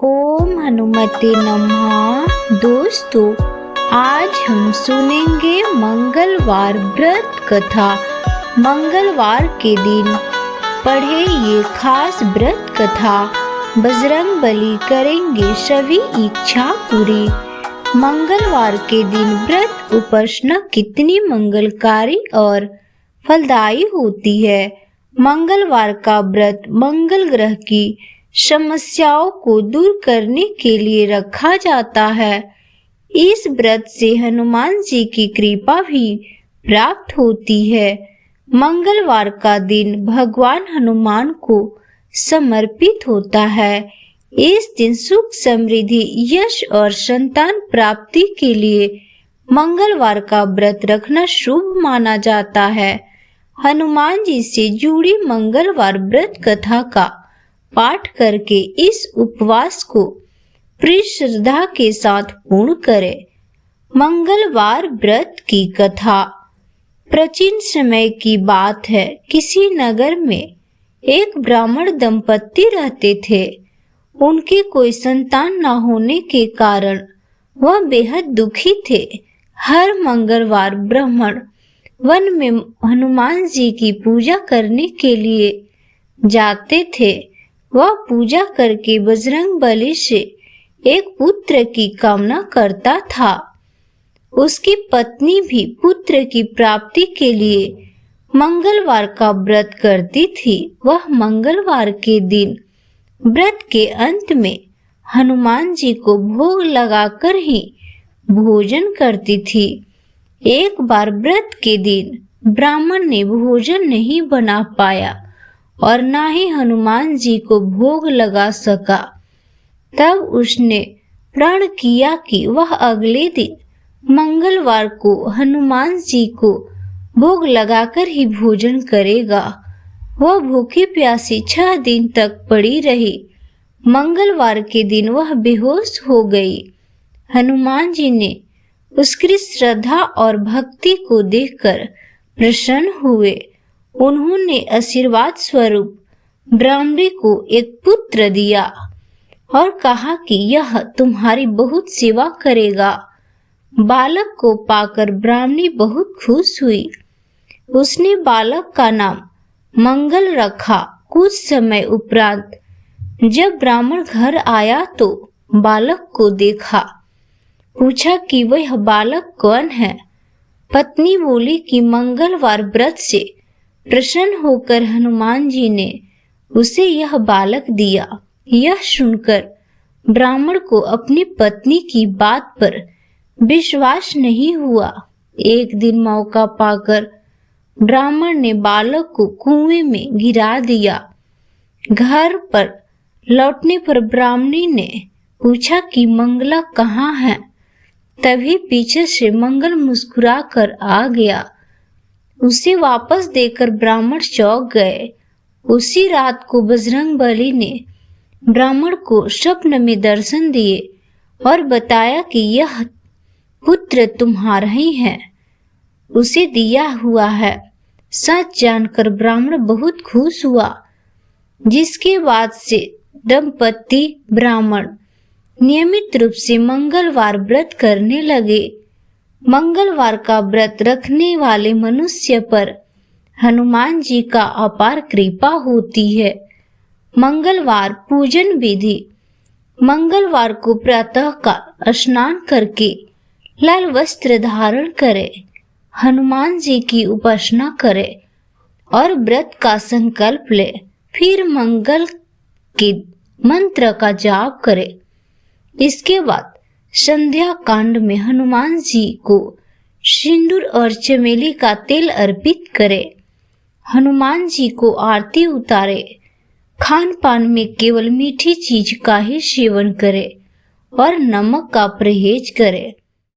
ओम हनुमते नमः। दोस्तों, आज हम सुनेंगे मंगलवार व्रत कथा। मंगलवार के दिन पढ़े ये खास व्रत कथा। बजरंग बली करेंगे सभी इच्छा पूरी। मंगलवार के दिन व्रत उपासना कितनी मंगलकारी और फलदायी होती है। मंगलवार का व्रत मंगल ग्रह की समस्याओं को दूर करने के लिए रखा जाता है। इस व्रत से हनुमान जी की कृपा भी प्राप्त होती है। मंगलवार का दिन भगवान हनुमान को समर्पित होता है। इस दिन सुख, समृद्धि, यश और संतान प्राप्ति के लिए मंगलवार का व्रत रखना शुभ माना जाता है। हनुमान जी से जुड़ी मंगलवार व्रत कथा का पाठ करके इस उपवास को पूरी श्रद्धा के साथ पूर्ण करें। मंगलवार व्रत की कथा प्राचीन समय की बात है। किसी नगर में एक ब्राह्मण दंपति रहते थे। उनके कोई संतान न होने के कारण वह बेहद दुखी थे। हर मंगलवार ब्राह्मण वन में हनुमान जी की पूजा करने के लिए जाते थे। वह पूजा करके बजरंग बली से एक पुत्र की कामना करता था। उसकी पत्नी भी पुत्र की प्राप्ति के लिए मंगलवार का व्रत करती थी। वह मंगलवार के दिन व्रत के अंत में हनुमान जी को भोग लगाकर ही भोजन करती थी। एक बार व्रत के दिन ब्राह्मण ने भोजन नहीं बना पाया और ना ही हनुमान जी को भोग लगा सका। तब उसने प्रण किया कि वह अगले दिन मंगलवार को हनुमान जी को भोग लगाकर ही भोजन करेगा। वह भूखी प्यासी 6 दिन तक पड़ी रही। मंगलवार के दिन वह बेहोश हो गई। हनुमान जी ने उसकी श्रद्धा और भक्ति को देखकर प्रसन्न हुए। उन्होंने आशीर्वाद स्वरूप ब्राह्मणी को एक पुत्र दिया और कहा कि यह तुम्हारी बहुत सेवा करेगा। बालक को पाकर ब्राह्मणी बहुत खुश हुई। उसने बालक का नाम मंगल रखा। कुछ समय उपरांत जब ब्राह्मण घर आया तो बालक को देखा। पूछा कि वह बालक कौन है। पत्नी बोली कि मंगलवार व्रत से प्रसन्न होकर हनुमान जी ने उसे यह बालक दिया। यह सुनकर ब्राह्मण को अपनी पत्नी की बात पर विश्वास नहीं हुआ। एक दिन मौका पाकर ब्राह्मण ने बालक को कुएं में गिरा दिया। घर पर लौटने पर ब्राह्मणी ने पूछा कि मंगला कहाँ है। तभी पीछे से मंगल मुस्कुरा कर आ गया। उसे वापस देकर ब्राह्मण चौंक गए। उसी रात को बजरंग बली ने ब्राह्मण को स्वप्न में दर्शन दिए और बताया कि यह पुत्र तुम्हारा ही है, उसे दिया हुआ है। सच जानकर ब्राह्मण बहुत खुश हुआ। जिसके बाद से दंपति ब्राह्मण नियमित रूप से मंगलवार व्रत करने लगे। मंगलवार का व्रत रखने वाले मनुष्य पर हनुमान जी का अपार कृपा होती है। मंगलवार पूजन विधि। मंगलवार को प्रातः काल स्नान करके लाल वस्त्र धारण करें, हनुमान जी की उपासना करें और व्रत का संकल्प ले। फिर मंगल के मंत्र का जाप करें। इसके बाद संध्या कांड में हनुमान जी को सिंदूर और चमेली का तेल अर्पित करें। हनुमान जी को आरती उतारे। खान पान में केवल मीठी चीज का ही सेवन करें और नमक का परहेज करें।